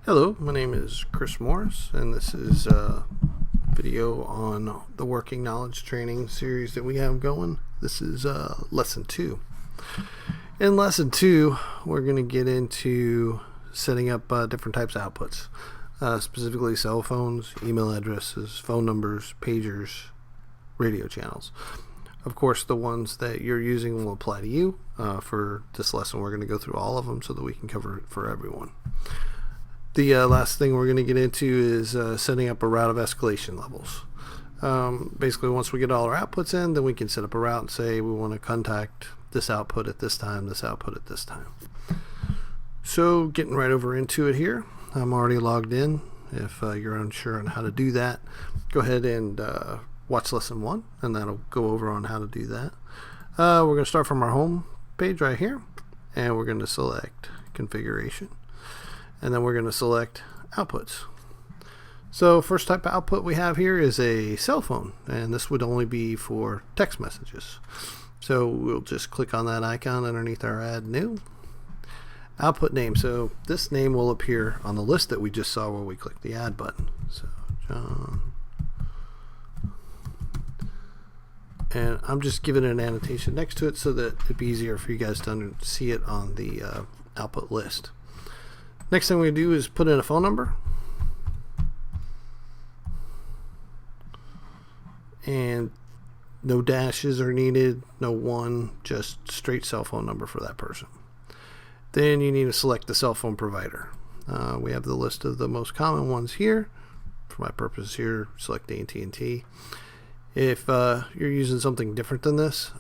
Hello, my name is Chris Morris, and this is a video on the working knowledge training series that we have going. This is lesson 2. In lesson 2, we're going to get into setting up different types of outputs, specifically cell phones, email addresses, phone numbers, pagers, radio channels. Of course, the ones that you're using will apply to you. For this lesson, we're going to go through all of them so that we can cover it for everyone. The last thing we're going to get into is setting up a route of escalation levels. Basically, once we get all our outputs in, then we can set up a route and say we want to contact this output at this time, this output at this time. So getting right over into it here, I'm already logged in. If you're unsure on how to do that, go ahead and watch lesson 1, and that'll go over on how to do that. We're going to start from our home page right here, and we're going to select configuration. And then we're going to select outputs. So first type of output we have here is a cell phone, and this would only be for text messages. So we'll just click on that icon underneath our add new. Output name, so this name will appear on the list that we just saw where we click the add button. So John, and I'm just giving an annotation next to it so that it'd be easier for you guys to see it on the output list. Next thing we do is put in a phone number, and no dashes are needed, no one, just straight cell phone number for that person. Then you need to select the cell phone provider. We have the list of the most common ones here. For my purpose here, select AT&T. If you're using something different than this,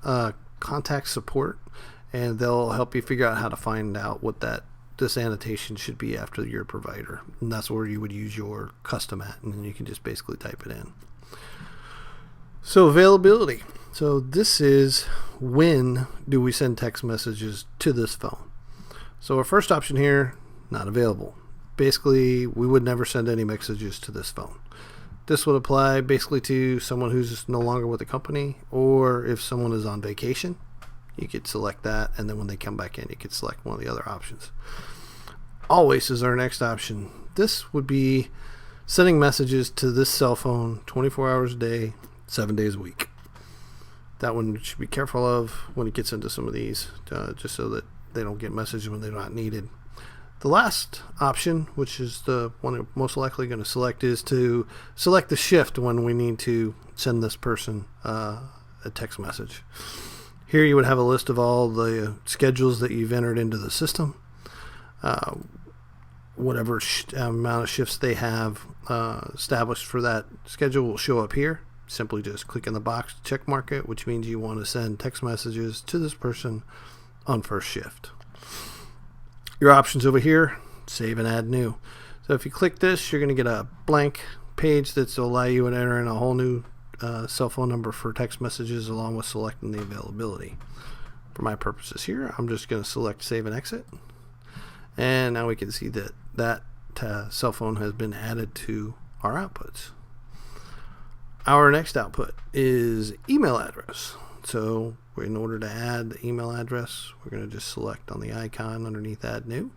contact support, and they'll help you figure out how to find out what this annotation should be after your provider, and that's where you would use your custom at, and then you can just basically type it in. So availability, so this is when do we send text messages to this phone. So our first option here, not available. Basically, we would never send any messages to this phone. This would apply basically to someone who's no longer with the company, or if someone is on vacation, you could select that, and then when they come back in, you could select one of the other options. Always is our next option. This would be sending messages to this cell phone 24 hours a day, 7 days a week. That one you should be careful of when it gets into some of these, just so that they don't get messages when they're not needed. The last option, which is the one I'm most likely going to select, is to select the shift when we need to send this person a text message. Here you would have a list of all the schedules that you've entered into the system. Whatever amount of shifts they have established for that schedule will show up here. Simply just click in the box to check mark it, which means you want to send text messages to this person on first shift. Your options over here, save and add new. So if you click this, you're going to get a blank page that's will allow you to enter in a whole new cell phone number for text messages, along with selecting the availability. For my purposes here, I'm just going to select save and exit, and now we can see that cell phone has been added to our outputs. Our next output is email address. So in order to add the email address, we're going to just select on the icon underneath add new.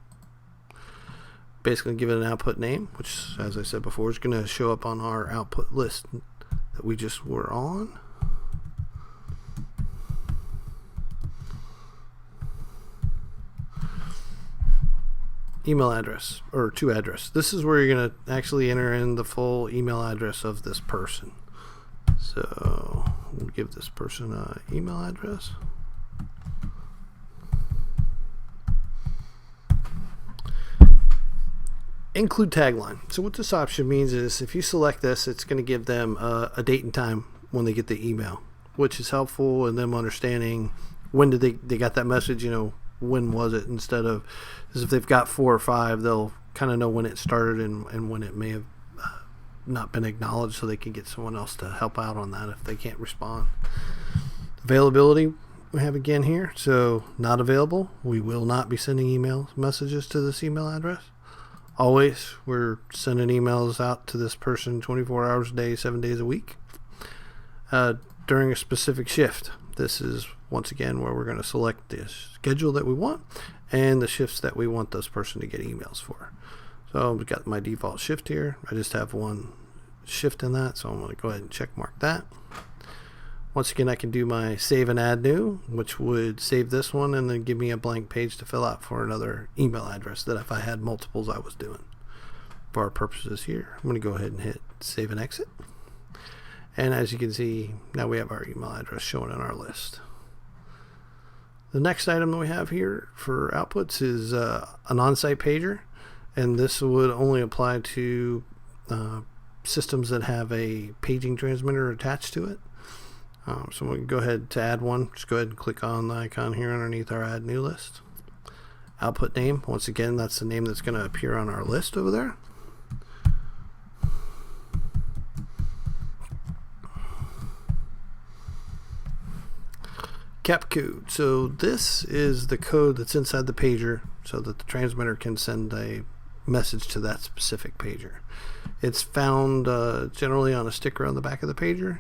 Basically give it an output name, which, as I said before, is going to show up on our output list that we just were on. Email address, or to address. This is where you're going to actually enter in the full email address of this person. So we'll give this person an email address. Include tagline. So what this option means is if you select this, it's going to give them a date and time when they get the email, which is helpful in them understanding when did they got that message, when was it, instead of, because if they've got 4 or 5, they'll kind of know when it started and when it may have not been acknowledged, so they can get someone else to help out on that if they can't respond. Availability we have again here, so not available. We will not be sending email messages to this email address. Always, we're sending emails out to this person 24 hours a day, 7 days a week. During a specific shift, this is once again where we're going to select the schedule that we want and the shifts that we want this person to get emails for. So we've got my default shift here. I just have one shift in that, so I'm going to go ahead and check mark that. Once again, I can do my save and add new, which would save this one and then give me a blank page to fill out for another email address that if I had multiples I was doing. For our purposes here, I'm going to go ahead and hit save and exit. And as you can see, now we have our email address showing in our list. The next item that we have here for outputs is an on-site pager, and this would only apply to systems that have a paging transmitter attached to it. So we can go ahead to add one. Just go ahead and click on the icon here underneath our add new list. Output name, once again, that's the name that's going to appear on our list over there. Cap code. So this is the code that's inside the pager so that the transmitter can send a message to that specific pager. It's found generally on a sticker on the back of the pager.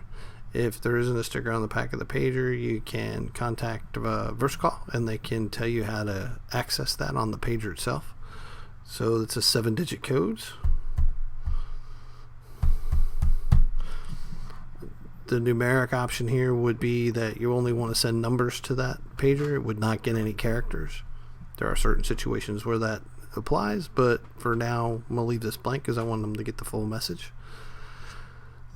If there isn't a sticker on the back of the pager, you can contact VersaCall and they can tell you how to access that on the pager itself. So it's a 7-digit code. The numeric option here would be that you only want to send numbers to that pager. It would not get any characters. There are certain situations where that applies, but for now I'm going to leave this blank because I want them to get the full message.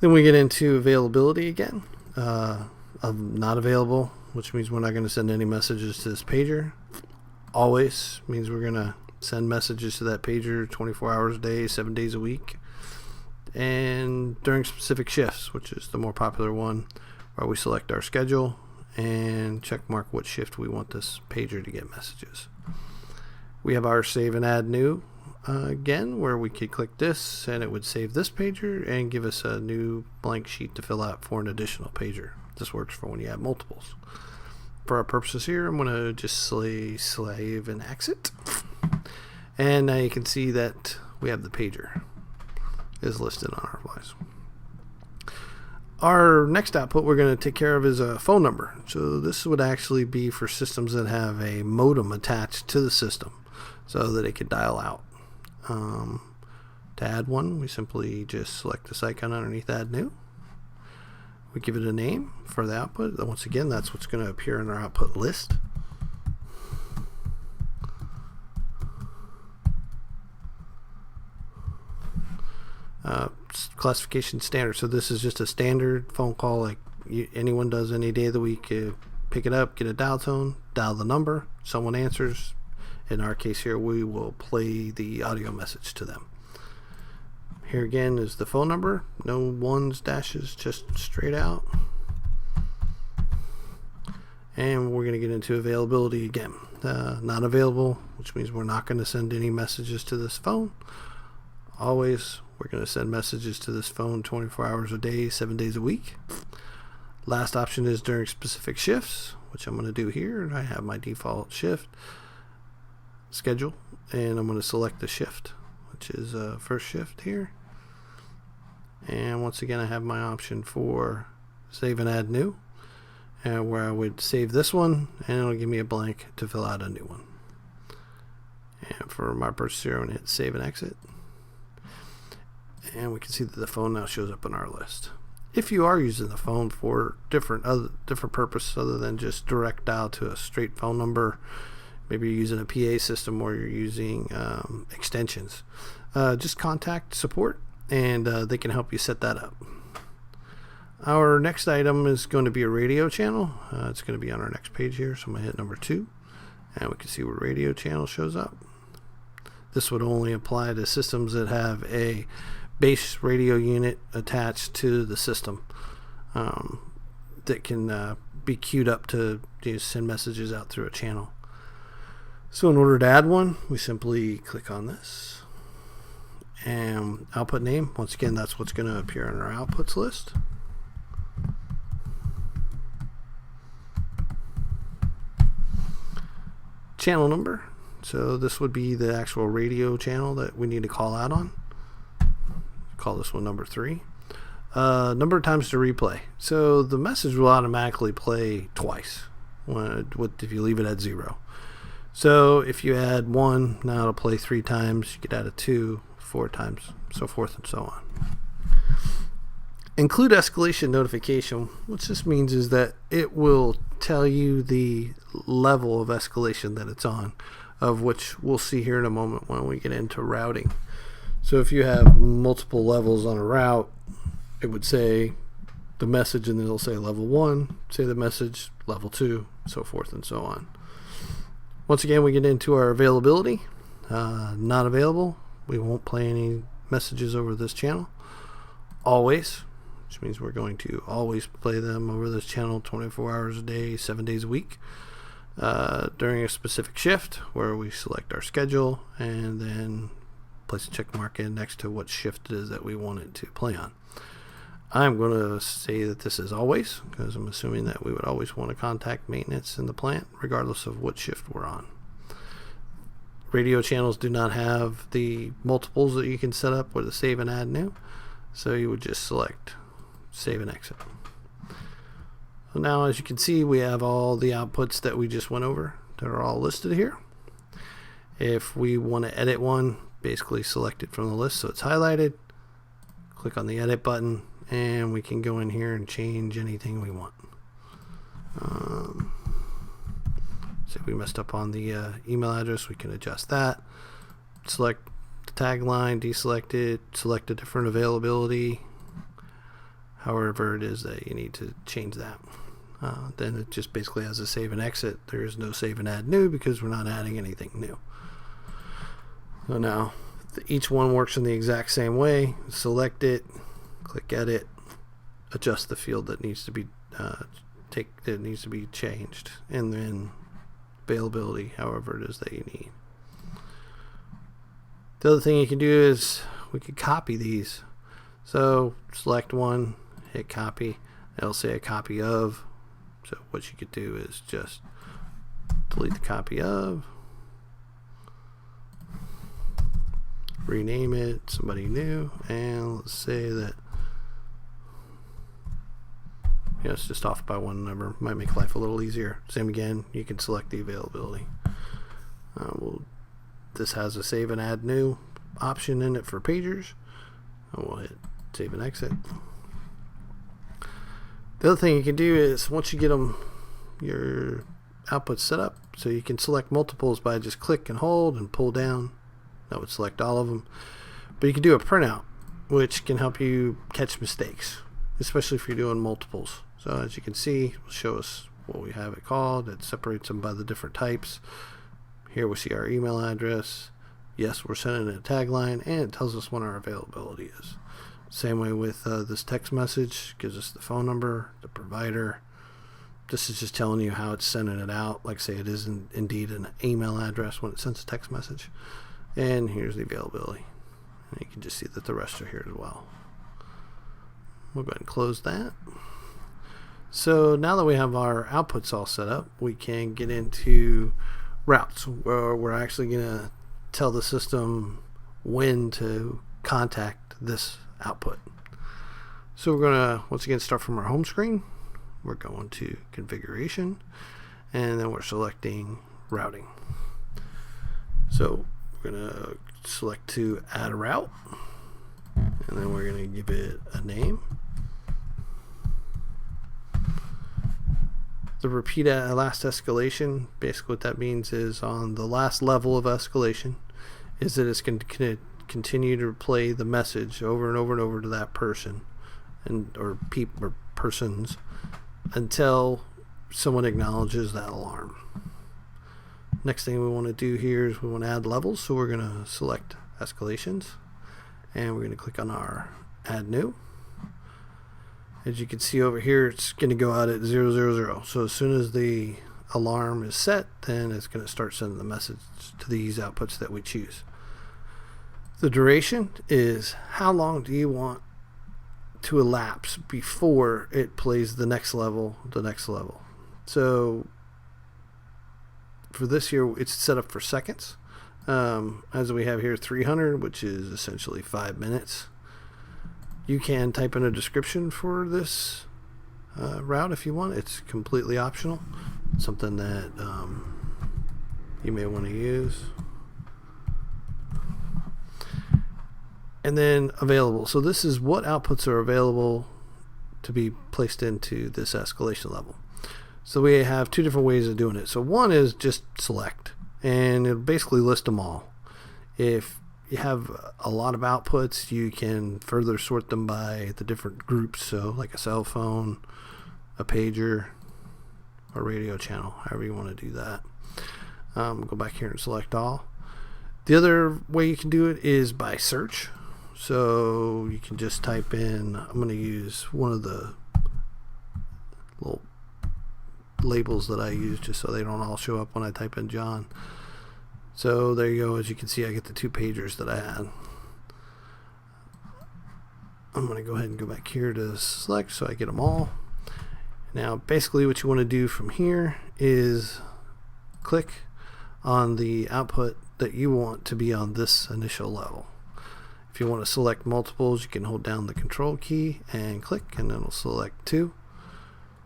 Then we get into availability again. Of not available, which means we're not going to send any messages to this pager. Always means we're going to send messages to that pager 24 hours a day, 7 days a week. And during specific shifts, which is the more popular one, where we select our schedule and check mark what shift we want this pager to get messages. We have our save and add new again, where we could click this and it would save this pager and give us a new blank sheet to fill out for an additional pager. This works for when you have multiples. For our purposes here, I'm going to just say save and exit. And now you can see that we have the pager is listed on our flies. Our next output we're going to take care of is a phone number. So this would actually be for systems that have a modem attached to the system so that it could dial out. To add one, we simply just select this icon underneath add new. We give it a name for the output. Once again, that's what's going to appear in our output list. Classification standard. So this is just a standard phone call like anyone does any day of the week. Pick it up, get a dial tone, dial the number, someone answers. In our case here, we will play the audio message to them. Here again is the phone number. No ones, dashes, just straight out. And we're going to get into availability again. Not available, which means we're not going to send any messages to this phone. Always, we're going to send messages to this phone 24 hours a day, 7 days a week. Last option is during specific shifts, which I'm going to do here. I have my default shift schedule, and I'm going to select the shift, which is first shift here. And once again, I have my option for save and add new, where I would save this one, and it'll give me a blank to fill out a new one. And for my purchase here, I'm going to hit save and exit. And we can see that the phone now shows up in our list. If you are using the phone for different purpose other than just direct dial to a straight phone number, maybe you're using a PA system or you're using extensions, just contact support and they can help you set that up. Our next item is going to be a radio channel. It's going to be on our next page here, so I'm going to hit number 2 and we can see where radio channel shows up. This would only apply to systems that have a base radio unit attached to the system that can be queued up to send messages out through a channel. So in order to add one, we simply click on this and output name. Once again, that's what's going to appear in our outputs list. Channel number. So this would be the actual radio channel that we need to call out on. Call this one number 3. Number of times to replay. So the message will automatically play twice if you leave it at 0. So if you add 1, now it'll play 3 times. You could add a 2, 4 times, so forth and so on. Include escalation notification. What this means is that it will tell you the level of escalation that it's on, of which we'll see here in a moment when we get into routing. So if you have multiple levels on a route, it would say the message, and then it'll say level 1, say the message, level 2, so forth and so on. Once again, we get into our availability. Not available. We won't play any messages over this channel. Always, which means we're going to always play them over this channel 24 hours a day, 7 days a week, during a specific shift where we select our schedule and then place a check mark in next to what shift it is that we want it to play on. I'm going to say that this is always, because I'm assuming that we would always want to contact maintenance in the plant regardless of what shift we're on. Radio channels do not have the multiples that you can set up with a save and add new, so you would just select save and exit. So now, as you can see, we have all the outputs that we just went over that are all listed here. If we want to edit one, basically select it from the list so it's highlighted, click on the edit button, and we can go in here and change anything we want. So if we messed up on the email address, we can adjust that. Select the tagline, deselect it, select a different availability, however it is that you need to change that. Then it just basically has a save and exit. There is no save and add new because we're not adding anything new. So now each one works in the exact same way. Select it, click edit, adjust the field that needs to be changed, and then availability, however it is that you need. The other thing you can do is we could copy these. So select one, hit copy. It'll say a copy of. So what you could do is just delete the copy of, rename it somebody new, and let's say that it's just off by one number. Might make life a little easier. Same again, you can select the availability. This has a save and add new option in it for pagers. And we'll hit save and exit. The other thing you can do is once you get your output set up, so you can select multiples by just click and hold and pull down. That would select all of them. But you can do a printout, which can help you catch mistakes, especially if you're doing multiples. So as you can see, it'll show us what we have it called. It separates them by the different types. Here we see our email address. Yes, we're sending a tagline, and it tells us when our availability is. Same way with this text message, gives us the phone number, the provider. This is just telling you how it's sending it out. Like say it is indeed an email address when it sends a text message. And here's the availability. And you can just see that the rest are here as well. We'll go ahead and close that. So now that we have our outputs all set up, we can get into routes where we're actually going to tell the system when to contact this output. So we're going to once again start from our home screen. We're going to configuration, and then we're selecting routing. So we're going to select to add a route, and then we're going to give it a name. The repeat last escalation, basically what that means is on the last level of escalation is that it's going to continue to play the message over and over and over to that person or persons until someone acknowledges that alarm. Next thing we want to do here is we want to add levels, so we're going to select escalations and we're going to click on our add new. As you can see over here, it's going to go out at 000. So as soon as the alarm is set, then it's going to start sending the message to these outputs that we choose. The duration is how long do you want to elapse before it plays the next level, So for this here, it's set up for seconds. As we have here 300, which is essentially 5 minutes. You can type in a description for this route if you want. It's completely optional. Something that you may want to use. And then available. So this is what outputs are available to be placed into this escalation level. So we have two different ways of doing it. So one is just select, and it'll basically list them all. If you have a lot of outputs, you can further sort them by the different groups. So like a cell phone, a pager, a radio channel, however you want to do that. Go back here and select all. The other way you can do it is by search. So you can just type in, I'm going to use one of the little labels that I use just so they don't all show up when I type in John. So there you go. As you can see, I get the two pagers that I had. I'm going to go ahead and go back here to select so I get them all. Now basically what you want to do from here is click on the output that you want to be on this initial level. If you want to select multiples, you can hold down the control key and click, and it'll select two.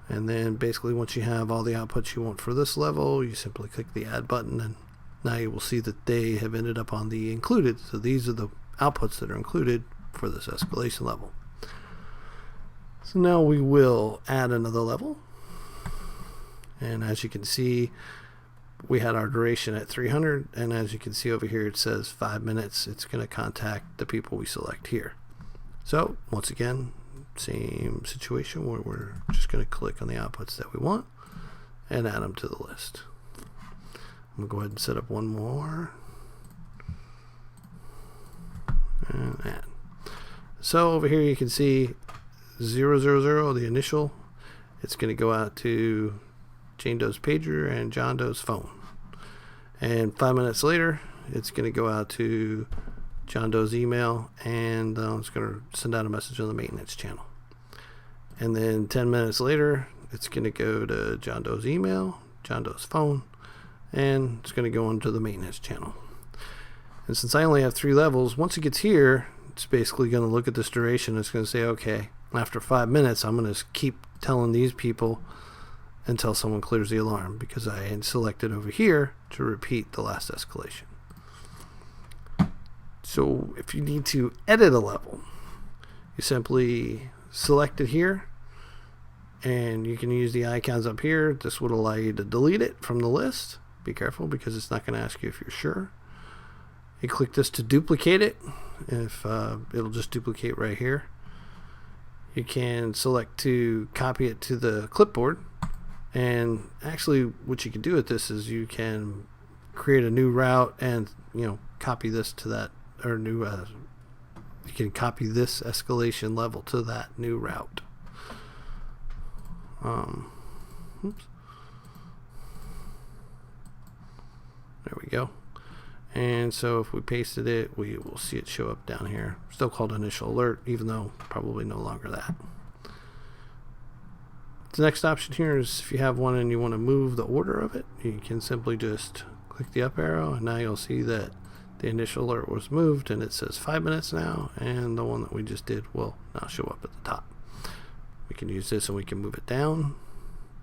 And then basically once you have all the outputs you want for this level, you simply click the add button, and now you will see that they have ended up on the included. So these are the outputs that are included for this escalation level. So now we will add another level. And as you can see, we had our duration at 300, and as you can see over here it says 5 minutes. It's going to contact the people we select here. So once again, same situation where we're just going to click on the outputs that we want and add them to the list. I'm going to go ahead and set up one more and add. So over here you can see 000, the initial, it's going to go out to Jane Doe's pager and John Doe's phone. And 5 minutes later, it's going to go out to John Doe's email, and it's going to send out a message on the maintenance channel. And then 10 minutes later, it's going to go to John Doe's email, John Doe's phone, and it's going to go into the maintenance channel. And since I only have 3 levels, once it gets here, it's basically going to look at this duration. It's going to say, okay, after 5 minutes, I'm going to keep telling these people until someone clears the alarm, because I had selected over here to repeat the last escalation. So if you need to edit a level, you simply select it here, and you can use the icons up here. This would allow you to delete it from the list. Be careful, because it's not going to ask you if you're sure. You click this to duplicate it. If it'll just duplicate right here. You can select to copy it to the clipboard. And actually what you can do with this is you can create a new route and copy this to that, or new you can copy this escalation level to that new route. Oops. There we go. And so if we pasted it, we will see it show up down here. Still called initial alert, even though probably no longer that. The next option here is if you have one and you want to move the order of it, you can simply just click the up arrow, and now you'll see that the initial alert was moved, and it says 5 minutes now, and the one that we just did will now show up at the top. We can use this and we can move it down.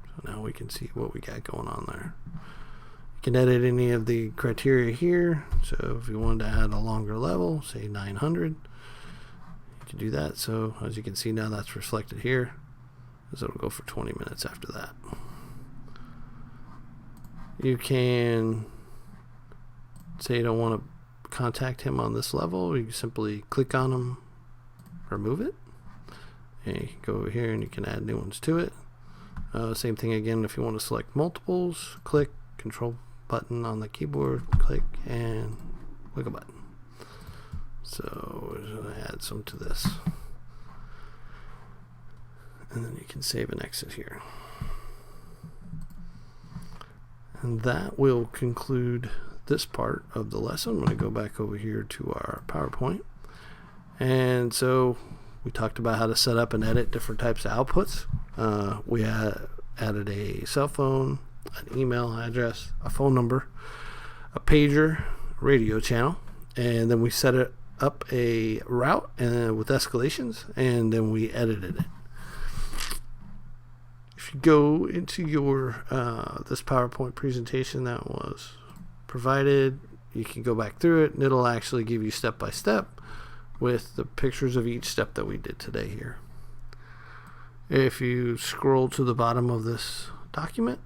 So now we can see what we got going on there. You can edit any of the criteria here. So if you wanted to add a longer level, say 900, you can do that. So as you can see now, that's reflected here. So it'll go for 20 minutes after that. You can say you don't want to contact him on this level. You can simply click on him, remove it, and you can go over here and you can add new ones to it. Same thing again if you want to select multiples. Click, control button on the keyboard, click, and click a button. So we're going to add some to this. And then you can save and exit here. And that will conclude this part of the lesson. I'm going to go back over here to our PowerPoint. And so we talked about how to set up and edit different types of outputs. We added a cell phone, an email address, a phone number, a pager, radio channel, and then we set it up a route with escalations, and then we edited it. If you go into your this PowerPoint presentation that was provided, you can go back through it, and it'll actually give you step by step with the pictures of each step that we did today here. If you scroll to the bottom of this document,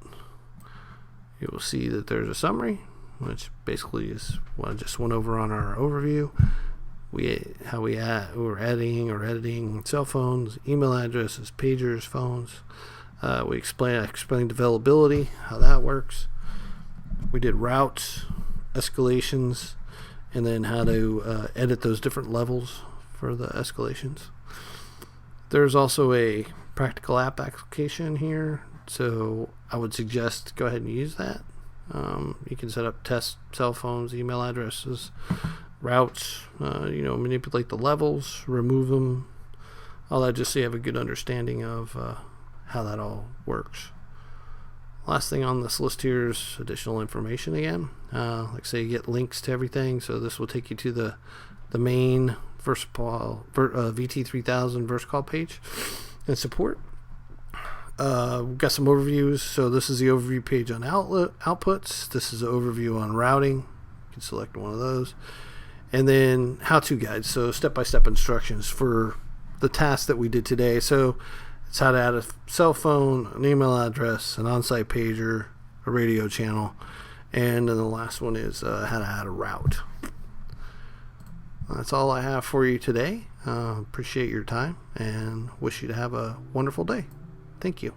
you will see that there's a summary, which basically is what I just went over on our overview. We're editing cell phones, email addresses, pagers, phones. I explained availability, how that works. We did routes, escalations, and then how to edit those different levels for the escalations. There's also a practical app application here, so I would suggest go ahead and use that. You can set up test cell phones, email addresses, routes, manipulate the levels, remove them, all that, just so you have a good understanding of how that all works. Last thing on this list here is additional information again. Like say you get links to everything, so this will take you to the main VersaCall VT3000 VersaCall page and support. We've got some overviews. So this is the overview page on outputs. This is an overview on routing. You can select one of those. And then how-to guides, so step-by-step instructions for the task that we did today. So it's how to add a cell phone, an email address, an on-site pager, a radio channel, and then the last one is how to add a route. That's all I have for you today. Appreciate your time and wish you to have a wonderful day. Thank you.